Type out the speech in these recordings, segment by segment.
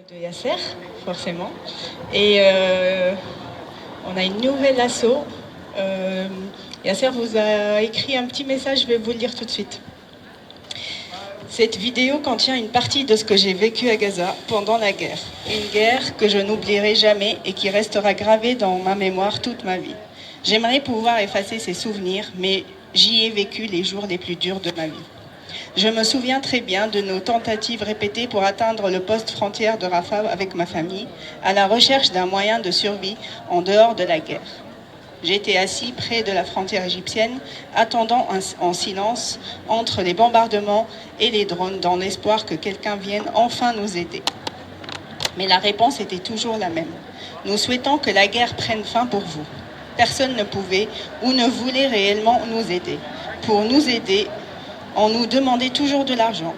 de Yasser, forcément. Et on a une nouvelle asso. Yasser vous a écrit un petit message, je vais vous le lire tout de suite. Cette vidéo contient une partie de ce que j'ai vécu à Gaza pendant la guerre. Une guerre que je n'oublierai jamais et qui restera gravée dans ma mémoire toute ma vie. J'aimerais pouvoir effacer ces souvenirs, mais j'y ai vécu les jours les plus durs de ma vie. Je me souviens très bien de nos tentatives répétées pour atteindre le poste frontière de Rafah avec ma famille, à la recherche d'un moyen de survie en dehors de la guerre. J'étais assis près de la frontière égyptienne, attendant en silence entre les bombardements et les drones dans l'espoir que quelqu'un vienne enfin nous aider. Mais la réponse était toujours la même. Nous souhaitons que la guerre prenne fin pour vous. Personne ne pouvait ou ne voulait réellement nous aider. Pour nous aider, on nous demandait toujours de l'argent.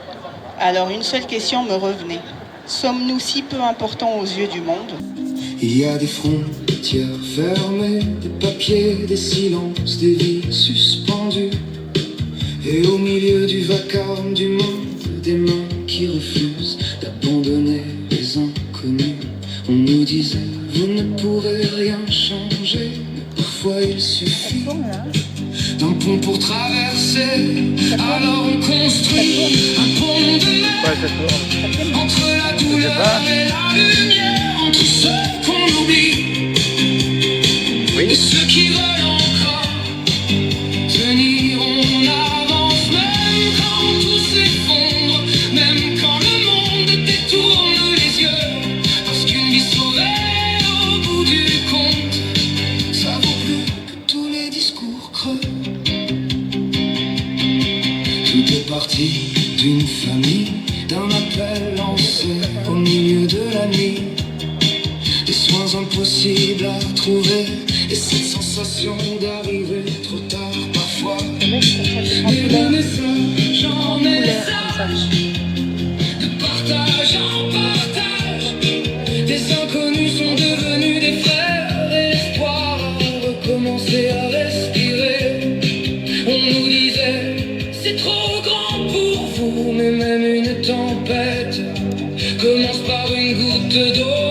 Alors une seule question me revenait. Sommes-nous si peu importants aux yeux du monde ? Il y a des frontières fermées, des papiers, des silences, des vies suspendues. Et au milieu du vacarme du monde, des mains qui refusent d'abandonner les inconnus. On nous disait, vous ne pourrez rien changer, mais parfois il suffit d'un pont pour traverser. Alors on construit un pont de mer entre la douleur et la lumière, entre ceux qu'on oublie et ceux qui veulent encore tenir. On avance même quand tout s'effondre, même quand le monde détourne les yeux, parce qu'une vie sauvée au bout du compte, ça vaut plus que tous les discours creux. Tout est parti d'une famille, d'un appel lancé au milieu de la nuit, des soins impossibles à trouver, et cette sensation d'arriver trop tard parfois. Et le message en message, de partage en partage, des inconnus sont devenus des frères, et l'espoir a recommencé à respirer. On nous disait, c'est trop grand pour vous, mais même une tempête commence par une goutte d'eau.